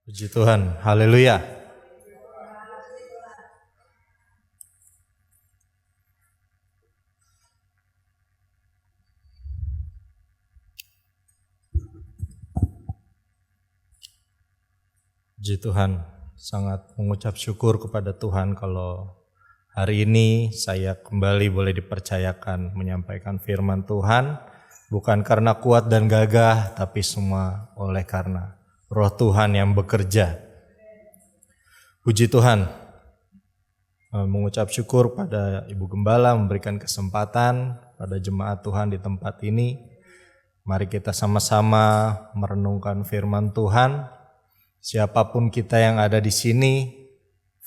Puji Tuhan, haleluya. Puji Tuhan, sangat mengucap syukur kepada Tuhan kalau hari ini saya kembali boleh dipercayakan menyampaikan firman Tuhan, bukan karena kuat dan gagah, tapi semua oleh karena Roh Tuhan yang bekerja. Puji Tuhan, mengucap syukur pada Ibu Gembala memberikan kesempatan pada jemaat Tuhan di tempat ini. Mari kita sama-sama merenungkan firman Tuhan. Siapapun kita yang ada di sini,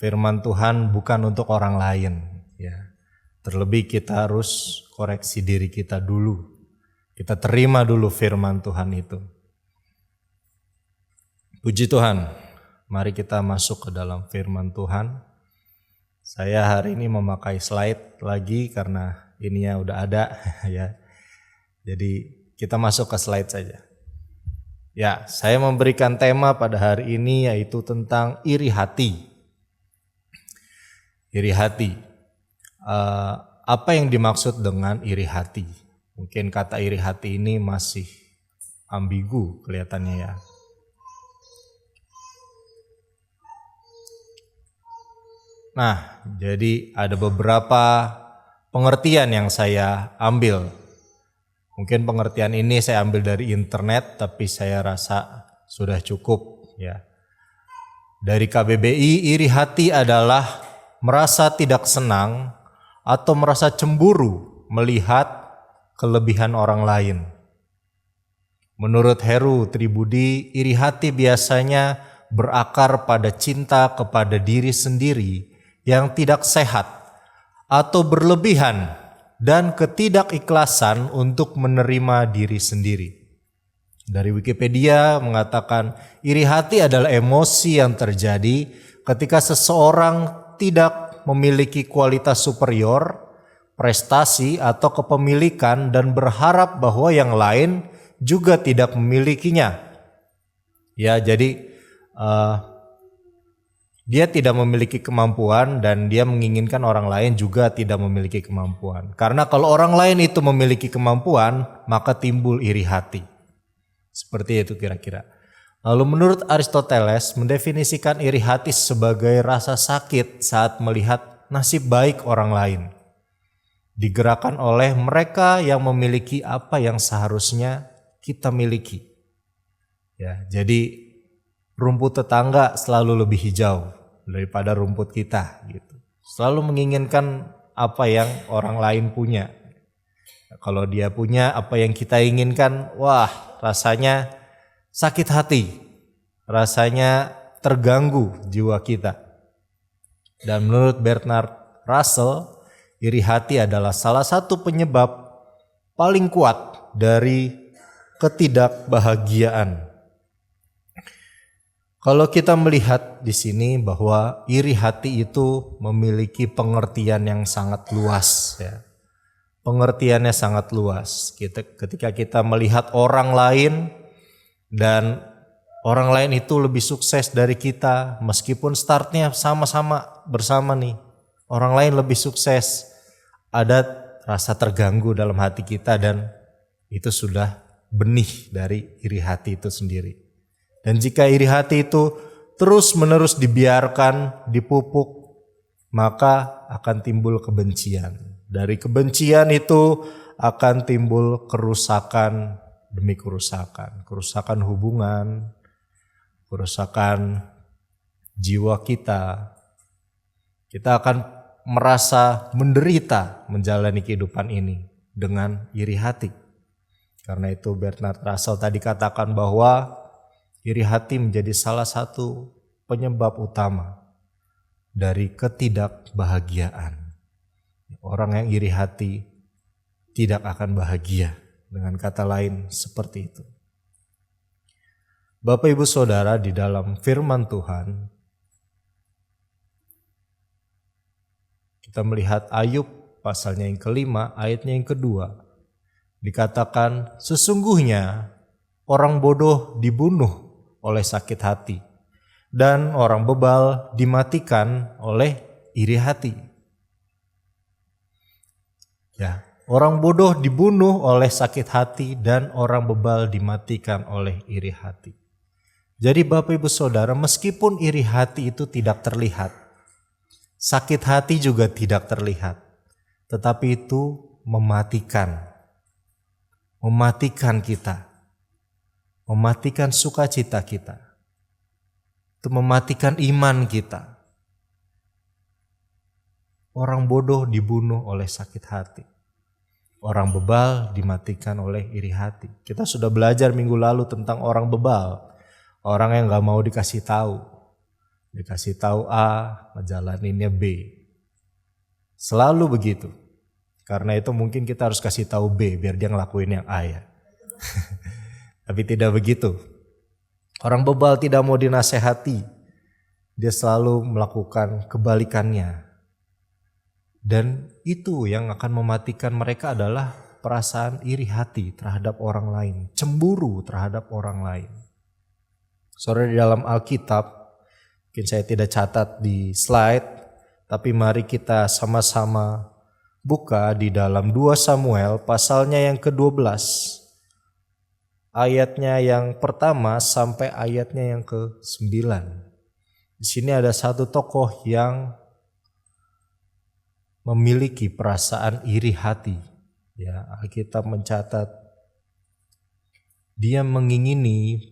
firman Tuhan bukan untuk orang lain. Ya. Terlebih kita harus koreksi diri kita dulu. Kita terima dulu firman Tuhan itu. Puji Tuhan, mari kita masuk ke dalam firman Tuhan. Saya hari ini memakai slide lagi karena ininya udah ada ya. Jadi kita masuk ke slide saja. Ya, saya memberikan tema pada hari ini yaitu tentang iri hati. Iri hati. Apa yang dimaksud dengan iri hati? Mungkin kata iri hati ini masih ambigu kelihatannya ya. Nah, jadi ada beberapa pengertian yang saya ambil. Mungkin pengertian ini saya ambil dari internet, tapi saya rasa sudah cukup ya. Dari KBBI, iri hati adalah merasa tidak senang atau merasa cemburu melihat kelebihan orang lain. Menurut Heru Tribudi, iri hati biasanya berakar pada cinta kepada diri sendiri yang tidak sehat atau berlebihan dan ketidakikhlasan untuk menerima diri sendiri. Dari Wikipedia mengatakan iri hati adalah emosi yang terjadi ketika seseorang tidak memiliki kualitas superior, prestasi atau kepemilikan dan berharap bahwa yang lain juga tidak memilikinya. Ya, jadi dia tidak memiliki kemampuan dan dia menginginkan orang lain juga tidak memiliki kemampuan. Karena kalau orang lain itu memiliki kemampuan, maka timbul iri hati. Seperti itu kira-kira. Lalu menurut Aristoteles mendefinisikan iri hati sebagai rasa sakit saat melihat nasib baik orang lain. Digerakkan oleh mereka yang memiliki apa yang seharusnya kita miliki. Ya, jadi rumput tetangga selalu lebih hijau daripada rumput kita gitu. Selalu menginginkan apa yang orang lain punya. Kalau dia punya apa yang kita inginkan, wah rasanya sakit hati. Rasanya terganggu jiwa kita. Dan menurut Bernard Russell, iri hati adalah salah satu penyebab paling kuat dari ketidakbahagiaan. Kalau kita melihat di sini bahwa iri hati itu memiliki pengertian yang sangat luas ya. Pengertiannya sangat luas. Ketika kita melihat orang lain dan orang lain itu lebih sukses dari kita, meskipun startnya sama-sama bersama nih. Orang lain lebih sukses, ada rasa terganggu dalam hati kita dan itu sudah benih dari iri hati itu sendiri. Dan jika iri hati itu terus-menerus dibiarkan, dipupuk, maka akan timbul kebencian. Dari kebencian itu akan timbul kerusakan demi kerusakan. Kerusakan hubungan, kerusakan jiwa kita. Kita akan merasa menderita menjalani kehidupan ini dengan iri hati. Karena itu Bernard Russell tadi katakan bahwa iri hati menjadi salah satu penyebab utama dari ketidakbahagiaan. Orang yang iri hati tidak akan bahagia. Dengan kata lain seperti itu. Bapak Ibu Saudara, di dalam firman Tuhan kita melihat Ayub pasalnya yang kelima, ayatnya yang kedua. Dikatakan sesungguhnya orang bodoh dibunuh oleh sakit hati dan orang bebal dimatikan oleh iri hati. Ya, orang bodoh dibunuh oleh sakit hati dan orang bebal dimatikan oleh iri hati. Jadi Bapak Ibu Saudara, meskipun iri hati itu tidak terlihat, sakit hati juga tidak terlihat, tetapi itu mematikan kita, mematikan sukacita kita, itu mematikan iman kita. Orang bodoh dibunuh oleh sakit hati, orang bebal dimatikan oleh iri hati. Kita sudah belajar minggu lalu tentang orang bebal, orang yang gak mau dikasih tahu A, ngejalaninnya B. Selalu begitu. Karena itu mungkin kita harus kasih tahu B biar dia ngelakuin yang A ya. Tapi tidak begitu. Orang bebal tidak mau dinasehati. Dia selalu melakukan kebalikannya. Dan itu yang akan mematikan mereka adalah perasaan iri hati terhadap orang lain, cemburu terhadap orang lain. Saudara, di dalam Alkitab, mungkin saya tidak catat di slide, tapi mari kita sama-sama buka di dalam 2 Samuel pasalnya yang ke-12. Ayatnya yang pertama sampai ayatnya yang ke-9. Di sini ada satu tokoh yang memiliki perasaan iri hati. Ya, Alkitab mencatat dia mengingini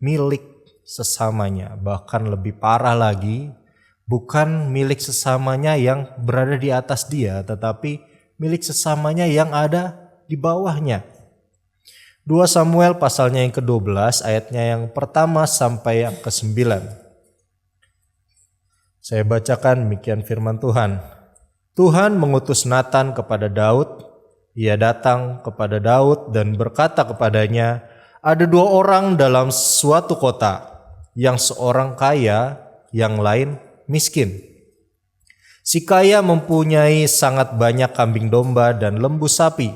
milik sesamanya, bahkan lebih parah lagi, bukan milik sesamanya yang berada di atas dia, tetapi milik sesamanya yang ada di bawahnya. 2 Samuel pasalnya yang ke-12 ayatnya yang pertama sampai yang ke-9. Saya bacakan demikian firman Tuhan. Tuhan mengutus Natan kepada Daud. Ia datang kepada Daud dan berkata kepadanya, ada 2 orang dalam suatu kota, yang seorang kaya, yang lain miskin. Si kaya mempunyai sangat banyak kambing domba dan lembu sapi.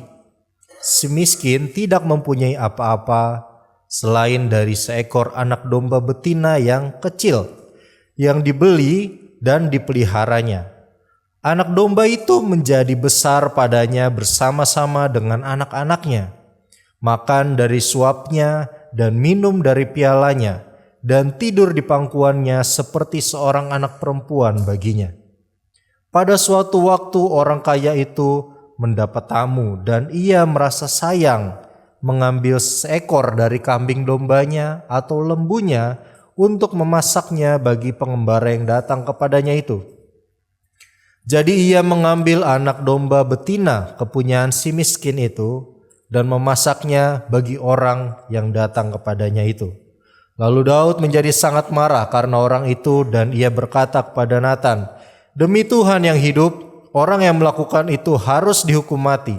Si miskin tidak mempunyai apa-apa selain dari seekor anak domba betina yang kecil, yang dibeli dan dipeliharanya. Anak domba itu menjadi besar padanya bersama-sama dengan anak-anaknya, makan dari suapnya dan minum dari pialanya, dan tidur di pangkuannya seperti seorang anak perempuan baginya. Pada suatu waktu orang kaya itu mendapat tamu dan ia merasa sayang mengambil seekor dari kambing dombanya atau lembunya untuk memasaknya bagi pengembara yang datang kepadanya itu. Jadi ia mengambil anak domba betina kepunyaan si miskin itu dan memasaknya bagi orang yang datang kepadanya itu. Lalu Daud menjadi sangat marah karena orang itu dan ia berkata kepada Natan, demi Tuhan yang hidup, orang yang melakukan itu harus dihukum mati,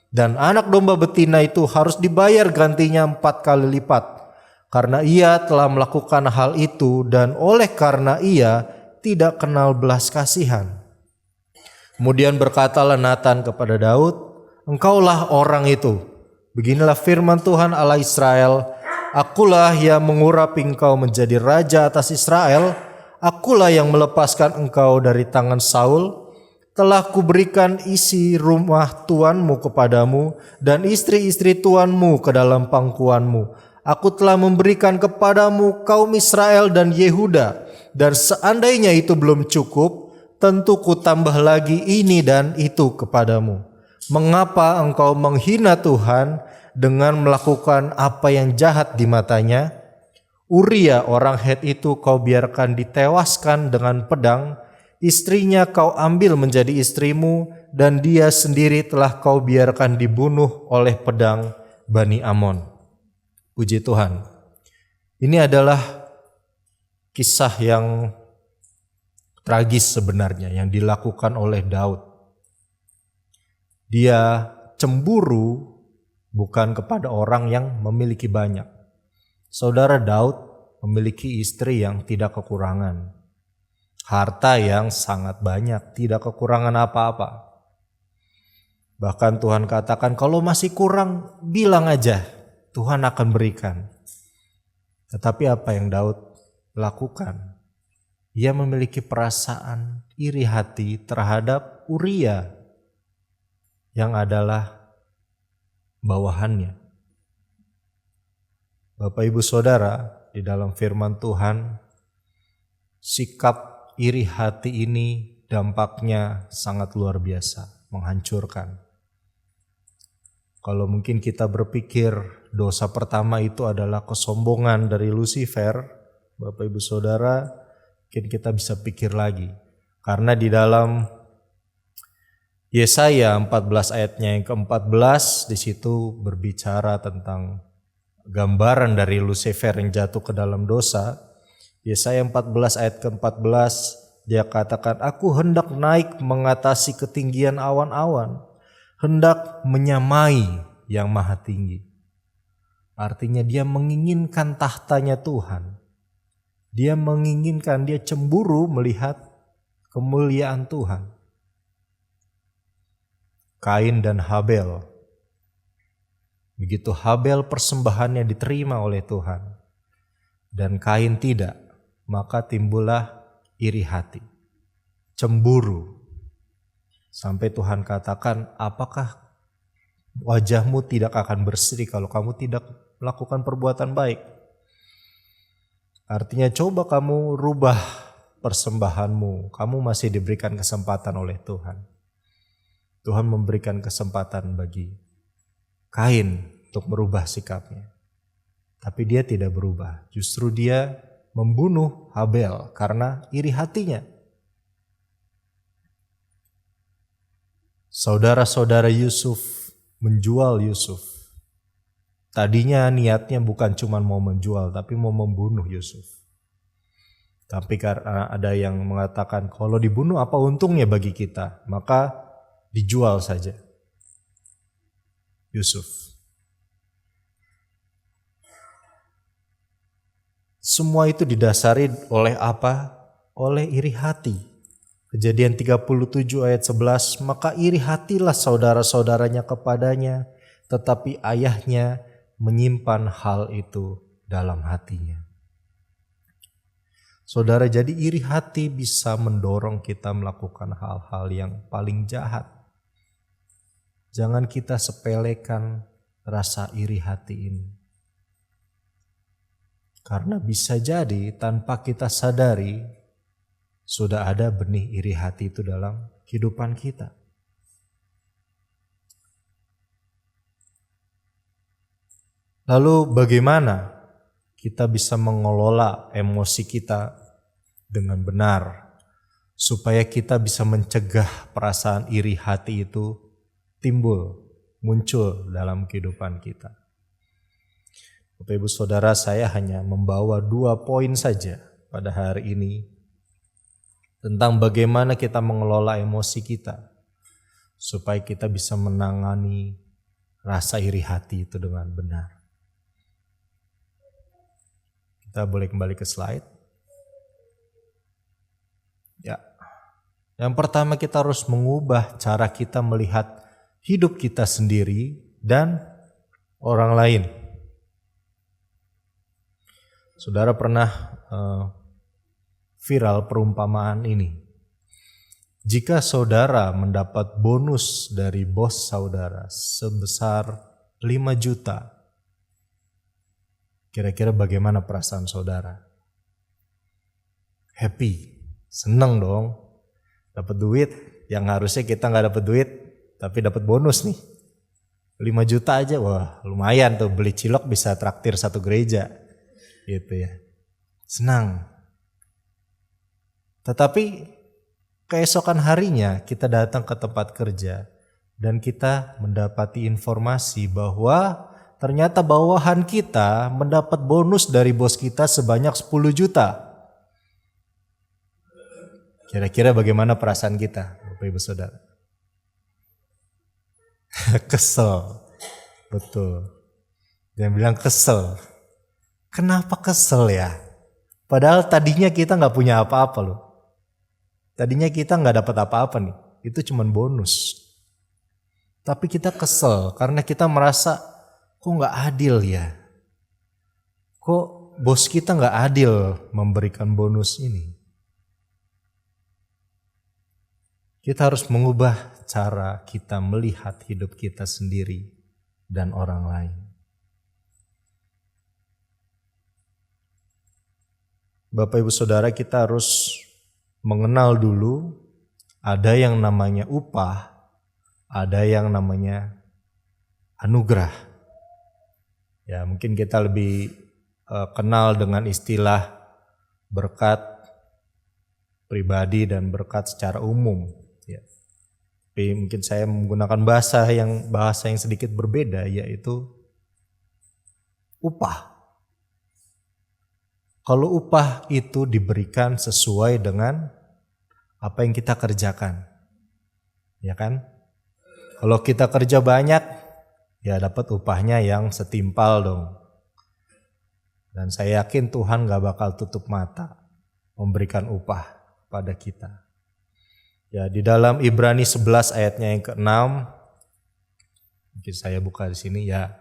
dan anak domba betina itu harus dibayar gantinya 4 kali lipat, karena ia telah melakukan hal itu dan oleh karena ia tidak kenal belas kasihan. Kemudian berkatalah Natan kepada Daud, engkaulah orang itu. Beginilah firman Tuhan Allah Israel, akulah yang mengurapi engkau menjadi raja atas Israel, akulah yang melepaskan engkau dari tangan Saul. Telah kuberikan isi rumah tuanmu kepadamu dan istri-istri tuanmu ke dalam pangkuanmu. Aku telah memberikan kepadamu kaum Israel dan Yehuda, dan seandainya itu belum cukup, tentu ku tambah lagi ini dan itu kepadamu. Mengapa engkau menghina Tuhan dengan melakukan apa yang jahat di matanya? Uria orang Het itu kau biarkan ditewaskan dengan pedang, istrinya kau ambil menjadi istrimu, dan dia sendiri telah kau biarkan dibunuh oleh pedang Bani Amon. Puji Tuhan. Ini adalah kisah yang tragis sebenarnya yang dilakukan oleh Daud. Dia cemburu bukan kepada orang yang memiliki banyak. Saudara, Daud memiliki istri yang tidak kekurangan, harta yang sangat banyak, tidak kekurangan apa-apa. Bahkan Tuhan katakan kalau masih kurang bilang aja, Tuhan akan berikan. Tetapi apa yang Daud lakukan? ia memiliki perasaan iri hati terhadap Uria yang adalah bawahannya. Bapak Ibu Saudara, di dalam firman Tuhan, sikap iri hati ini dampaknya sangat luar biasa, menghancurkan. Kalau mungkin kita berpikir dosa pertama itu adalah kesombongan dari Lucifer, Bapak Ibu Saudara, mungkin kita bisa pikir lagi. Karena di dalam Yesaya 14 ayatnya yang ke-14 di situ berbicara tentang gambaran dari Lucifer yang jatuh ke dalam dosa. Yesaya 14 ayat ke-14 dia katakan, "Aku hendak naik mengatasi ketinggian awan-awan, hendak menyamai yang maha tinggi." Artinya dia menginginkan tahtanya Tuhan. Dia menginginkan, dia cemburu melihat kemuliaan Tuhan. Kain dan Habel. Begitu Habel persembahannya diterima oleh Tuhan dan Kain tidak, maka timbullah iri hati, cemburu. Sampai Tuhan katakan, apakah wajahmu tidak akan berseri kalau kamu tidak melakukan perbuatan baik? Artinya coba kamu rubah persembahanmu, kamu masih diberikan kesempatan oleh Tuhan. Tuhan memberikan kesempatan bagi Kain untuk merubah sikapnya. Tapi dia tidak berubah, justru dia membunuh Habel karena iri hatinya. Saudara-saudara Yusuf menjual Yusuf. Tadinya niatnya bukan cuma mau menjual, tapi mau membunuh Yusuf. Tapi karena ada yang mengatakan kalau dibunuh apa untungnya bagi kita, maka dijual saja Yusuf. Semua itu didasari oleh apa? Oleh iri hati. Kejadian 37 ayat 11, maka iri hatilah saudara-saudaranya kepadanya, tetapi ayahnya menyimpan hal itu dalam hatinya. Saudara, jadi iri hati bisa mendorong kita melakukan hal-hal yang paling jahat. Jangan kita sepelekan rasa iri hati ini. Karena bisa jadi tanpa kita sadari sudah ada benih iri hati itu dalam kehidupan kita. Lalu bagaimana kita bisa mengelola emosi kita dengan benar supaya kita bisa mencegah perasaan iri hati itu muncul dalam kehidupan kita? Bapak Ibu Saudara, saya hanya membawa 2 poin saja pada hari ini tentang bagaimana kita mengelola emosi kita supaya kita bisa menangani rasa iri hati itu dengan benar. Kita boleh kembali ke slide. Ya. Yang pertama, kita harus mengubah cara kita melihat hidup kita sendiri dan orang lain. Saudara pernah viral perumpamaan ini. Jika saudara mendapat bonus dari bos saudara sebesar 5 juta, kira-kira bagaimana perasaan saudara? Happy, seneng dong. Dapat duit yang harusnya kita gak dapat duit, tapi dapat bonus nih. 5 juta aja, wah lumayan tuh, beli cilok bisa traktir 1 gereja. Gitu ya. Senang. Tetapi keesokan harinya kita datang ke tempat kerja dan kita mendapati informasi bahwa ternyata bawahan kita mendapat bonus dari bos kita sebanyak 10 juta. Kira-kira bagaimana perasaan kita, Bapak Ibu Saudara? Kesel. Betul. Dia bilang kesel. Kenapa kesel ya? Padahal tadinya kita gak punya apa-apa loh. Tadinya kita gak dapat apa-apa nih. Itu cuman bonus. Tapi kita kesel karena kita merasa kok gak adil ya? Kok bos kita gak adil memberikan bonus ini? Kita harus mengubah cara kita melihat hidup kita sendiri dan orang lain. Bapak Ibu Saudara, kita harus mengenal dulu ada yang namanya upah, ada yang namanya anugerah. Ya, mungkin kita lebih kenal dengan istilah berkat pribadi dan berkat secara umum. Ya. Tapi mungkin saya menggunakan bahasa yang sedikit berbeda, yaitu upah. Kalau upah itu diberikan sesuai dengan apa yang kita kerjakan, ya kan? Kalau kita kerja banyak, ya dapat upahnya yang setimpal dong. Dan saya yakin Tuhan gak bakal tutup mata memberikan upah pada kita. Ya, di dalam Ibrani 11 ayatnya yang ke-6, mungkin saya buka di sini ya.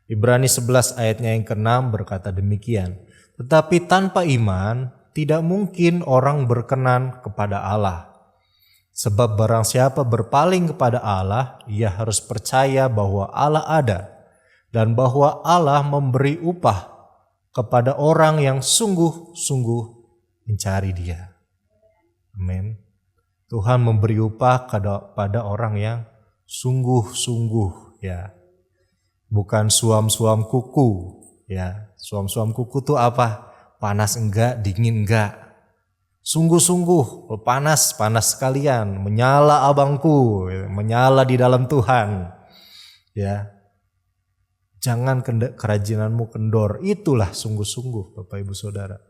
Ibrani 11 ayatnya yang ke-6 berkata demikian. Tetapi tanpa iman tidak mungkin orang berkenan kepada Allah. Sebab barang siapa berpaling kepada Allah, ia harus percaya bahwa Allah ada dan bahwa Allah memberi upah kepada orang yang sungguh-sungguh mencari Dia. Amin. Tuhan memberi upah pada orang yang sungguh-sungguh, ya. Bukan suam-suam kuku, ya. Suam-suam kuku itu apa? Panas enggak, dingin enggak. Sungguh-sungguh, panas sekalian, menyala abangku, menyala di dalam Tuhan. Ya. Jangan kerajinanmu kendor, itulah sungguh-sungguh Bapak Ibu Saudara.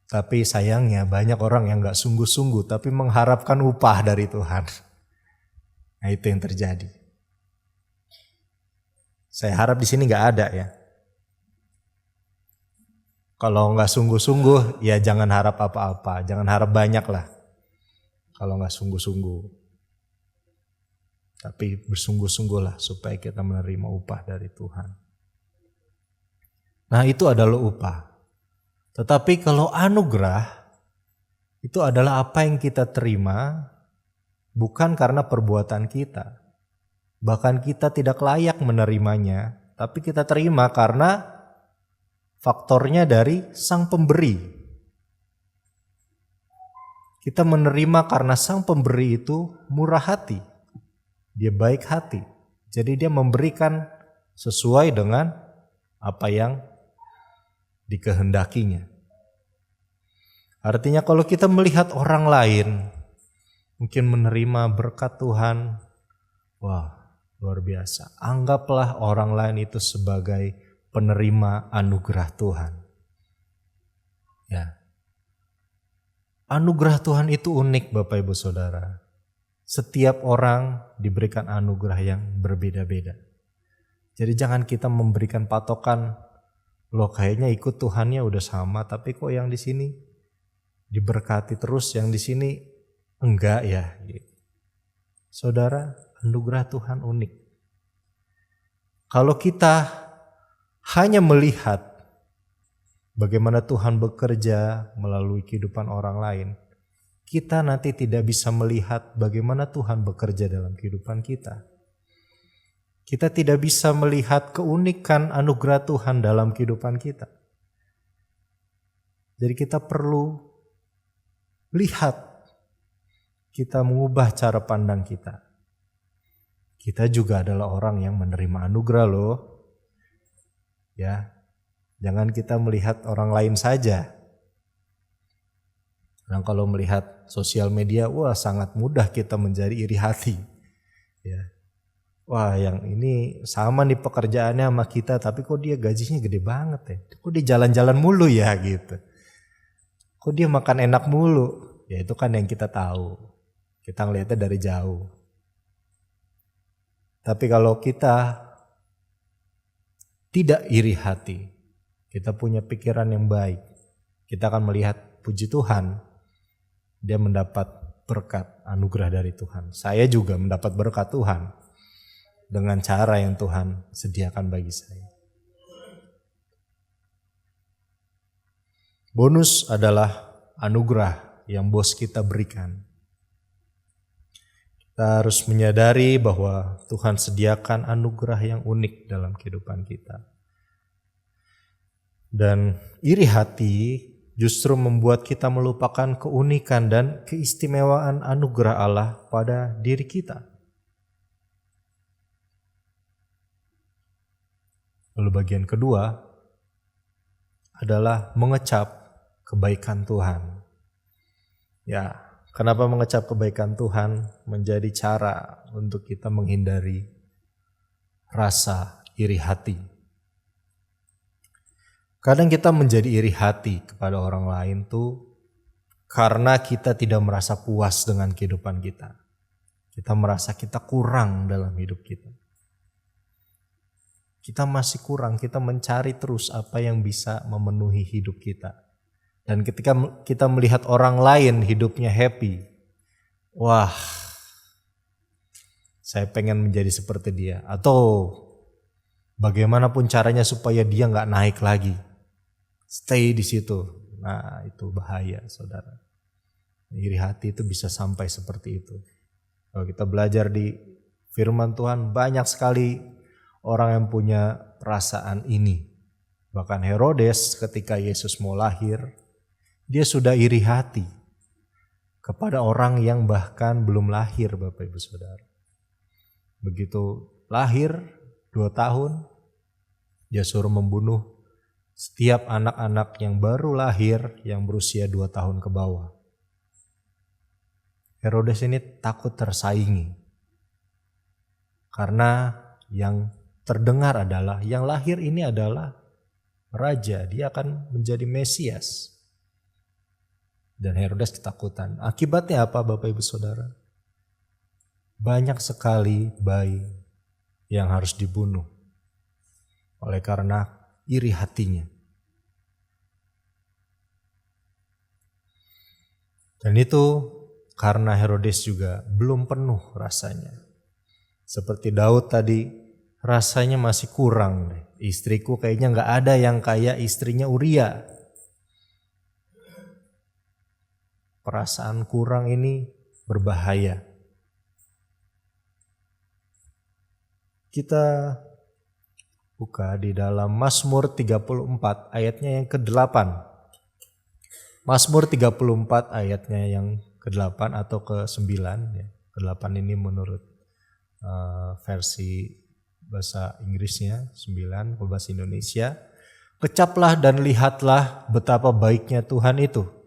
Tapi sayangnya banyak orang yang gak sungguh-sungguh tapi mengharapkan upah dari Tuhan. Nah, itu yang terjadi. Saya harap di sini gak ada ya. Kalau gak sungguh-sungguh ya jangan harap apa-apa, jangan harap banyak lah. Kalau gak sungguh-sungguh. Tapi bersungguh-sungguhlah supaya kita menerima upah dari Tuhan. Nah, itu adalah upah. Tetapi kalau anugerah, itu adalah apa yang kita terima bukan karena perbuatan kita. Bahkan kita tidak layak menerimanya, tapi kita terima karena faktornya dari Sang Pemberi. Kita menerima karena Sang Pemberi itu murah hati. Dia baik hati. Jadi dia memberikan sesuai dengan apa yang dikehendakinya. Artinya kalau kita melihat orang lain mungkin menerima berkat Tuhan, wah luar biasa. Anggaplah orang lain itu sebagai penerima anugerah Tuhan. Ya. Anugerah Tuhan itu unik Bapak Ibu Saudara. Setiap orang diberikan anugerah yang berbeda-beda. Jadi jangan kita memberikan patokan, loh kayaknya ikut Tuhannya udah sama, tapi kok yang di sini diberkati terus, yang di sini enggak ya. Saudara, anugerah Tuhan unik. Kalau kita hanya melihat bagaimana Tuhan bekerja melalui kehidupan orang lain, kita nanti tidak bisa melihat bagaimana Tuhan bekerja dalam kehidupan kita. Kita tidak bisa melihat keunikan anugerah Tuhan dalam kehidupan kita. Jadi kita perlu lihat, kita mengubah cara pandang kita. Kita juga adalah orang yang menerima anugerah loh. Ya, jangan kita melihat orang lain saja. Dan kalau melihat sosial media, wah sangat mudah kita menjadi iri hati. Ya. Wah yang ini sama nih pekerjaannya sama kita, tapi kok dia gajinya gede banget ya. Kok dia jalan-jalan mulu ya gitu. Kok dia makan enak mulu. Ya itu kan yang kita tahu. Kita ngelihatnya dari jauh. Tapi kalau kita tidak iri hati, kita punya pikiran yang baik, kita akan melihat puji Tuhan. Dia mendapat berkat anugerah dari Tuhan. Saya juga mendapat berkat Tuhan dengan cara yang Tuhan sediakan bagi saya. Bonus adalah anugerah yang bos kita berikan. Kita harus menyadari bahwa Tuhan sediakan anugerah yang unik dalam kehidupan kita. Dan iri hati justru membuat kita melupakan keunikan dan keistimewaan anugerah Allah pada diri kita. Lalu bagian kedua adalah mengecap kebaikan Tuhan. Ya, kenapa mengecap kebaikan Tuhan menjadi cara untuk kita menghindari rasa iri hati. Kadang kita menjadi iri hati kepada orang lain tuh karena kita tidak merasa puas dengan kehidupan kita. Kita merasa kita kurang dalam hidup kita. Kita masih kurang, kita mencari terus apa yang bisa memenuhi hidup kita. Dan ketika kita melihat orang lain hidupnya happy, wah, saya pengen menjadi seperti dia. Atau bagaimanapun caranya supaya dia gak naik lagi. Stay di situ. Nah, itu bahaya, saudara. Iri hati itu bisa sampai seperti itu. Kalau kita belajar di firman Tuhan, banyak sekali orang yang punya perasaan ini. Bahkan Herodes ketika Yesus mau lahir, dia sudah iri hati kepada orang yang bahkan belum lahir, Bapak Ibu Saudara. Begitu lahir 2 tahun, dia suruh membunuh setiap anak-anak yang baru lahir yang berusia 2 tahun ke bawah. Herodes ini takut tersaingi. Karena yang terdengar adalah yang lahir ini adalah raja, dia akan menjadi Mesias. Dan Herodes ketakutan. Akibatnya apa, Bapak Ibu Saudara? Banyak sekali bayi yang harus dibunuh oleh karena iri hatinya. Dan itu karena Herodes juga belum penuh rasanya. Seperti Daud tadi, rasanya masih kurang deh. Istriku kayaknya gak ada yang kayak istrinya Uria. Perasaan kurang ini berbahaya. Kita buka di dalam Mazmur 34 ayatnya yang ke-8. Mazmur 34 ayatnya yang ke-8 atau ke-9. Ya. Ke-8 ini menurut versi bahasa Inggrisnya, 9 bahasa Indonesia. Kecaplah dan lihatlah betapa baiknya Tuhan itu.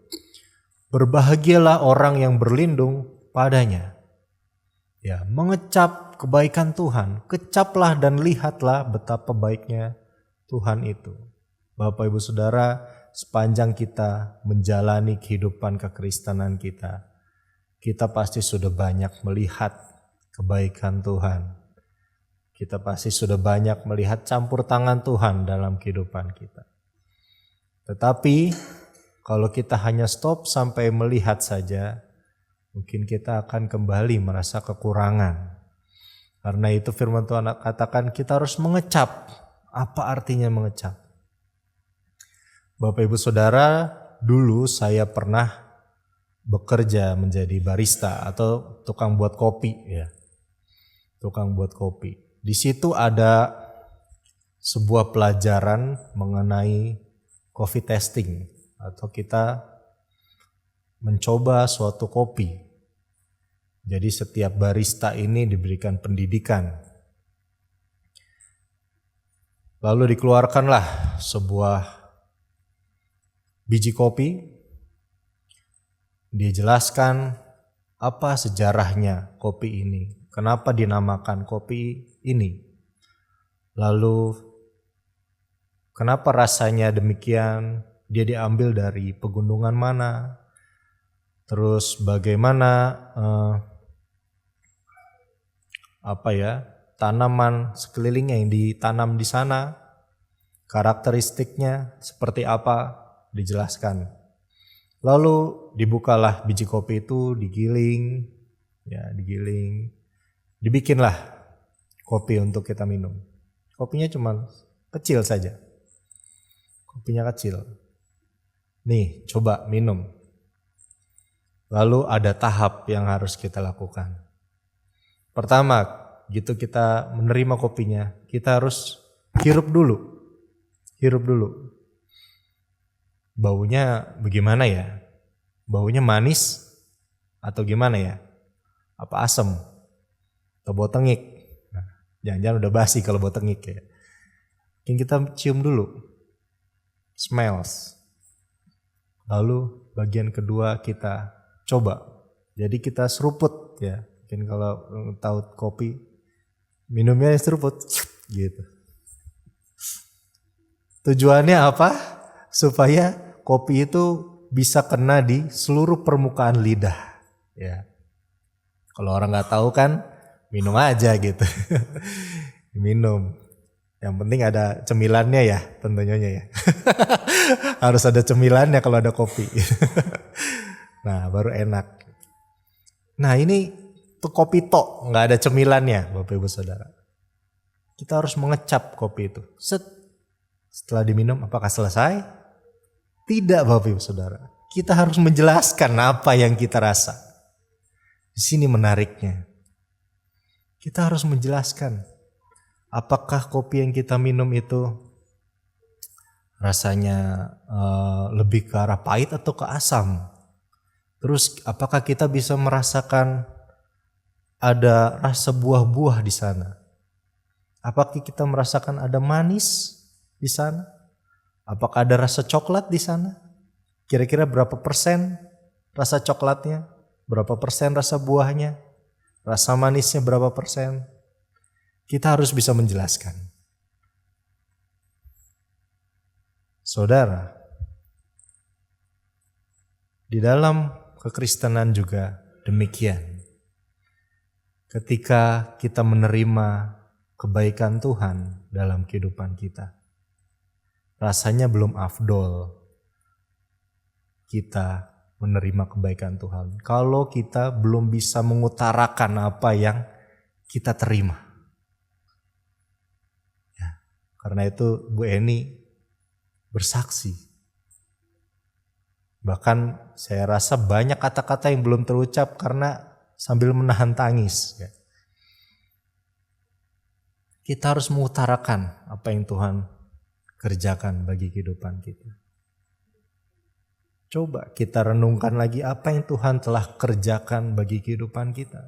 Berbahagialah orang yang berlindung padanya. Ya, mengecap kebaikan Tuhan. Kecaplah dan lihatlah betapa baiknya Tuhan itu. Bapak Ibu Saudara, sepanjang kita menjalani kehidupan kekristenan kita, kita pasti sudah banyak melihat kebaikan Tuhan. Kita pasti sudah banyak melihat campur tangan Tuhan dalam kehidupan kita. Tetapi kalau kita hanya stop sampai melihat saja, mungkin kita akan kembali merasa kekurangan. Karena itu firman Tuhan katakan kita harus mengecap. Apa artinya mengecap? Bapak Ibu Saudara, dulu saya pernah bekerja menjadi barista atau tukang buat kopi, ya. Tukang buat kopi. Di situ ada sebuah pelajaran mengenai coffee testing atau kita mencoba suatu kopi. Jadi setiap barista ini diberikan pendidikan. Lalu dikeluarkanlah sebuah biji kopi. Dia jelaskan apa sejarahnya kopi ini. Kenapa dinamakan kopi ini? Lalu kenapa rasanya demikian? Dia diambil dari pegunungan mana? Terus bagaimana tanaman sekelilingnya yang ditanam di sana? Karakteristiknya seperti apa? Dijelaskan. Lalu dibukalah biji kopi itu, digiling, dibikinlah kopi untuk kita minum. Kopinya cuma kecil saja. Kopinya kecil. Nih, coba minum. Lalu ada tahap yang harus kita lakukan. Pertama, gitu kita menerima kopinya, kita harus hirup dulu. Hirup dulu. Baunya bagaimana ya? Baunya manis atau gimana ya? Apa asam? Atau bau tengik? Nah, jangan-jangan udah basi kalau bau tengik ya. Mungkin kita cium dulu. Smells. Lalu bagian kedua kita coba. Jadi kita seruput ya. Mungkin kalau tahu kopi, minumnya seruput gitu. Tujuannya apa? Supaya kopi itu bisa kena di seluruh permukaan lidah. Ya. Kalau orang nggak tahu kan, minum aja gitu. Minum. Yang penting ada cemilannya ya, tentunya ya. Harus ada cemilannya kalau ada kopi. Nah, baru enak. Nah, ini tuh kopi tok, nggak ada cemilannya, Bapak Ibu Saudara. Kita harus mengecap kopi itu. Setelah diminum, apakah selesai? Tidak, Bapak Ibu Saudara. Kita harus menjelaskan apa yang kita rasa. Di sini menariknya. Kita harus menjelaskan apakah kopi yang kita minum itu rasanya lebih ke arah pahit atau ke asam. Terus apakah kita bisa merasakan ada rasa buah-buah di sana? Apakah kita merasakan ada manis di sana? Apakah ada rasa coklat di sana? Kira-kira berapa persen rasa coklatnya? Berapa persen rasa buahnya? Rasa manisnya berapa persen? Kita harus bisa menjelaskan. Saudara, di dalam kekristenan juga demikian. Ketika kita menerima kebaikan Tuhan dalam kehidupan kita, rasanya belum afdol kita menerima kebaikan Tuhan kalau kita belum bisa mengutarakan apa yang kita terima. Ya, karena itu Bu Eni bersaksi. Bahkan saya rasa banyak kata-kata yang belum terucap karena sambil menahan tangis. Kita harus mengutarakan apa yang Tuhan kerjakan bagi kehidupan kita. Coba kita renungkan lagi apa yang Tuhan telah kerjakan bagi kehidupan kita.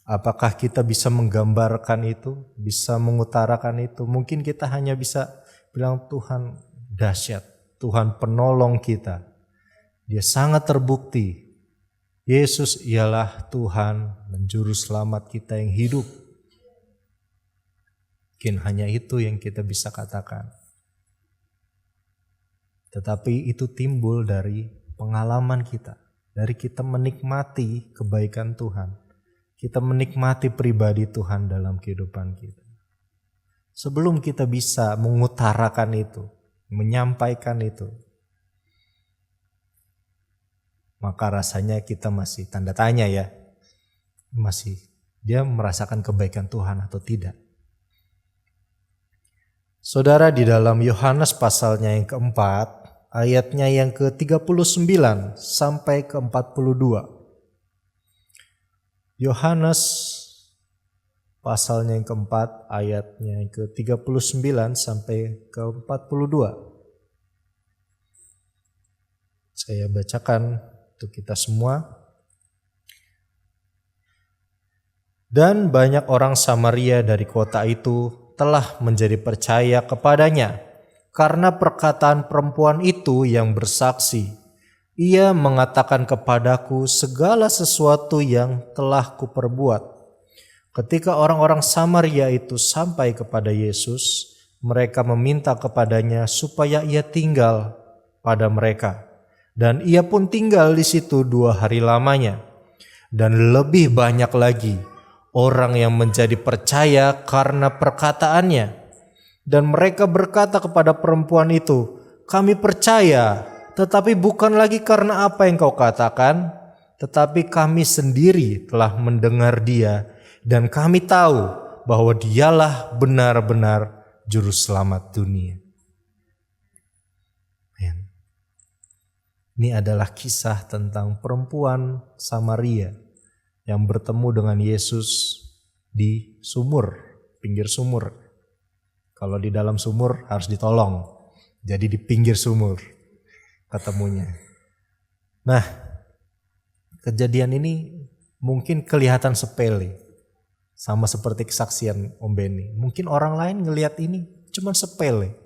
Apakah kita bisa menggambarkan itu, bisa mengutarakan itu? Mungkin kita hanya bisa bilang Tuhan dahsyat. Tuhan penolong kita. Dia sangat terbukti. Yesus ialah Tuhan dan Juru Selamat kita yang hidup. Mungkin hanya itu yang kita bisa katakan. Tetapi itu timbul dari pengalaman kita. Dari kita menikmati kebaikan Tuhan. Kita menikmati pribadi Tuhan dalam kehidupan kita. Sebelum kita bisa mengutarakan itu, menyampaikan itu, maka rasanya kita masih tanda tanya ya, masih dia merasakan kebaikan Tuhan atau tidak. Saudara, di dalam Yohanes pasalnya yang keempat, ayatnya yang ke-39 sampai ke-42. Yohanes pasalnya yang keempat, ayatnya yang ke-39 sampai ke-42. Saya bacakan untuk kita semua. Dan banyak orang Samaria dari kota itu telah menjadi percaya kepadanya karena perkataan perempuan itu yang bersaksi. Ia mengatakan kepadaku segala sesuatu yang telah kuperbuat. Ketika orang-orang Samaria itu sampai kepada Yesus, mereka meminta kepadanya supaya ia tinggal pada mereka. Dan ia pun tinggal di situ 2 hari lamanya. Dan lebih banyak lagi orang yang menjadi percaya karena perkataannya. Dan mereka berkata kepada perempuan itu, "Kami percaya, tetapi bukan lagi karena apa yang kau katakan, tetapi kami sendiri telah mendengar dia. Dan kami tahu bahwa dialah benar-benar Juru Selamat dunia." Ini adalah kisah tentang perempuan Samaria yang bertemu dengan Yesus di sumur, pinggir sumur. Kalau di dalam sumur harus ditolong, jadi di pinggir sumur ketemunya. Nah, kejadian ini mungkin kelihatan sepele, sama seperti kesaksian Om Benny. Mungkin orang lain ngelihat ini cuman sepele.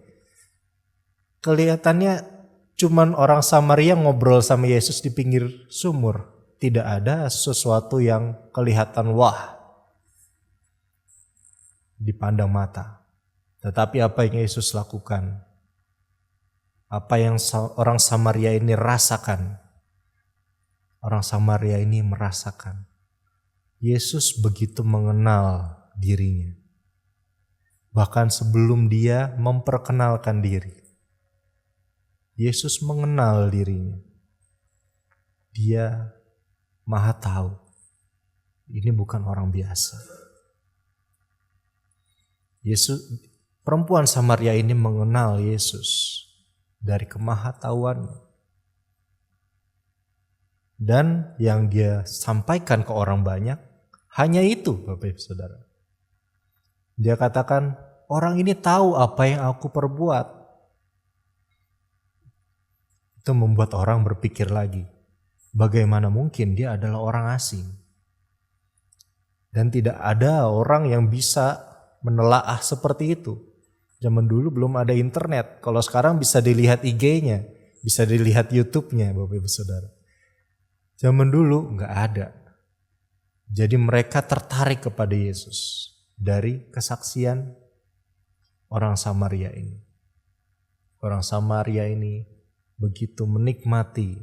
Kelihatannya cuman orang Samaria ngobrol sama Yesus di pinggir sumur. Tidak ada sesuatu yang kelihatan wah dipandang mata. Tetapi apa yang Yesus lakukan? Apa yang orang Samaria ini rasakan? Orang Samaria ini merasakan. Yesus begitu mengenal dirinya. Bahkan sebelum dia memperkenalkan diri. Yesus mengenal dirinya. Dia Maha tahu. Ini bukan orang biasa. Perempuan Samaria ini mengenal Yesus dari kemahatauannya. Dan yang dia sampaikan ke orang banyak hanya itu, Bapak Ibu Saudara. Dia katakan, orang ini tahu apa yang aku perbuat. Itu membuat orang berpikir lagi, bagaimana mungkin dia adalah orang asing. Dan tidak ada orang yang bisa menelaah seperti itu. Zaman dulu belum ada internet. Kalau sekarang bisa dilihat IG-nya, bisa dilihat YouTube-nya, Bapak Ibu Saudara. Zaman dulu nggak ada. Jadi mereka tertarik kepada Yesus dari kesaksian orang Samaria ini. Orang Samaria ini begitu menikmati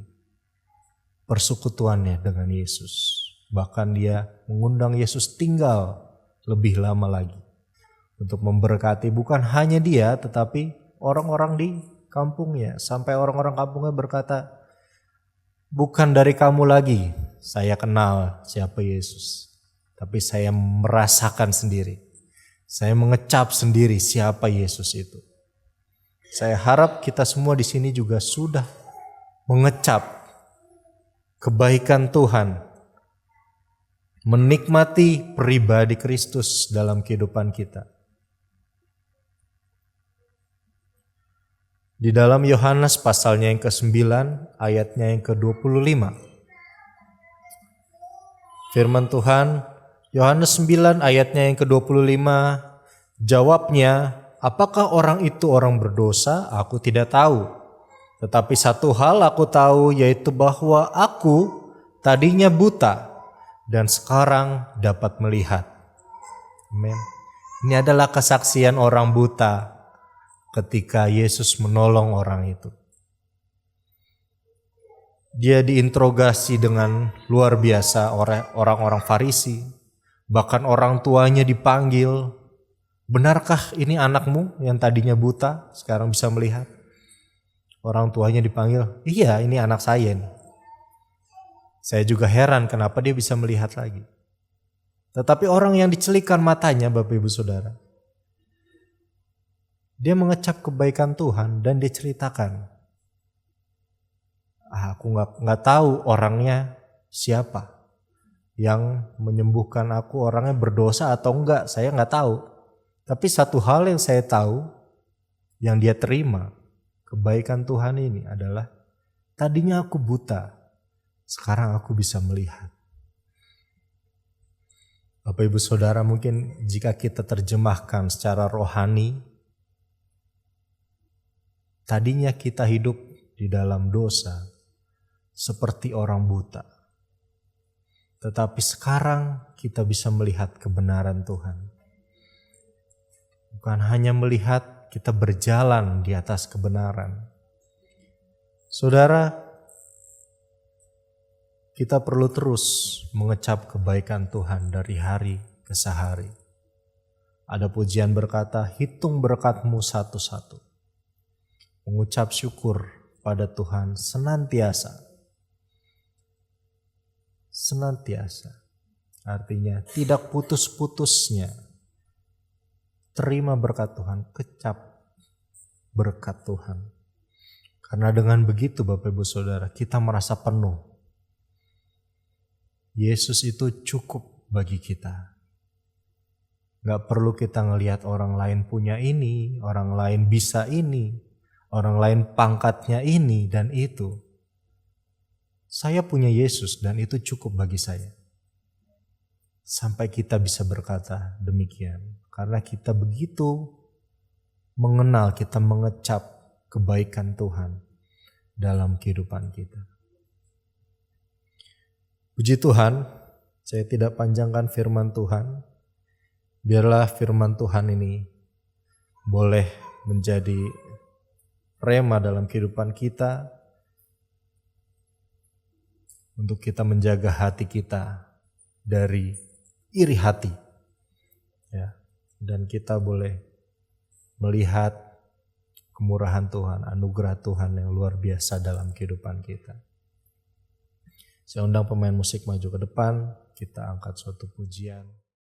persekutuannya dengan Yesus. Bahkan dia mengundang Yesus tinggal lebih lama lagi untuk memberkati bukan hanya dia tetapi orang-orang di kampungnya. Sampai orang-orang kampungnya berkata, bukan dari kamu lagi saya kenal siapa Yesus, tapi saya merasakan sendiri. Saya mengecap sendiri siapa Yesus itu. Saya harap kita semua di sini juga sudah mengecap kebaikan Tuhan, menikmati pribadi Kristus dalam kehidupan kita. Di dalam Yohanes pasalnya yang ke-9 ayatnya yang ke-25. Firman Tuhan, Yohanes 9 ayatnya yang ke-25, jawabnya, apakah orang itu orang berdosa? Aku tidak tahu. Tetapi satu hal aku tahu, yaitu bahwa aku tadinya buta dan sekarang dapat melihat. Amin. Ini adalah kesaksian orang buta ketika Yesus menolong orang itu. Dia diinterogasi dengan luar biasa oleh orang-orang Farisi. Bahkan orang tuanya dipanggil, benarkah ini anakmu yang tadinya buta sekarang bisa melihat? Orang tuanya dipanggil, iya ini anak saya nih. Saya juga heran kenapa dia bisa melihat lagi. Tetapi orang yang dicelikan matanya, Bapak Ibu Saudara, dia mengecap kebaikan Tuhan dan dia ceritakan, aku nggak tahu orangnya siapa yang menyembuhkan aku, orangnya berdosa atau enggak, saya nggak tahu. Tapi satu hal yang saya tahu, yang dia terima kebaikan Tuhan ini adalah, tadinya aku buta, sekarang aku bisa melihat. Bapak Ibu Saudara, mungkin jika kita terjemahkan secara rohani, tadinya kita hidup di dalam dosa seperti orang buta. Tetapi sekarang kita bisa melihat kebenaran Tuhan. Bukan hanya melihat, kita berjalan di atas kebenaran. Saudara, kita perlu terus mengecap kebaikan Tuhan dari hari ke sehari. Ada pujian berkata, hitung berkat-Mu satu-satu. Mengucap syukur pada Tuhan senantiasa. Senantiasa. Artinya tidak putus-putusnya. Terima berkat Tuhan, kecap berkat Tuhan. Karena dengan begitu Bapak Ibu Saudara, kita merasa penuh. Yesus itu cukup bagi kita. Gak perlu kita ngelihat orang lain punya ini, orang lain bisa ini, orang lain pangkatnya ini dan itu. Saya punya Yesus dan itu cukup bagi saya. Sampai kita bisa berkata demikian. Karena kita begitu mengenal, kita mengecap kebaikan Tuhan dalam kehidupan kita. Puji Tuhan, saya tidak panjangkan firman Tuhan. Biarlah firman Tuhan ini boleh menjadi rema dalam kehidupan kita untuk kita menjaga hati kita dari iri hati, ya, dan kita boleh melihat kemurahan Tuhan, anugerah Tuhan yang luar biasa dalam kehidupan kita. Saya undang pemain musik maju ke depan, kita angkat suatu pujian.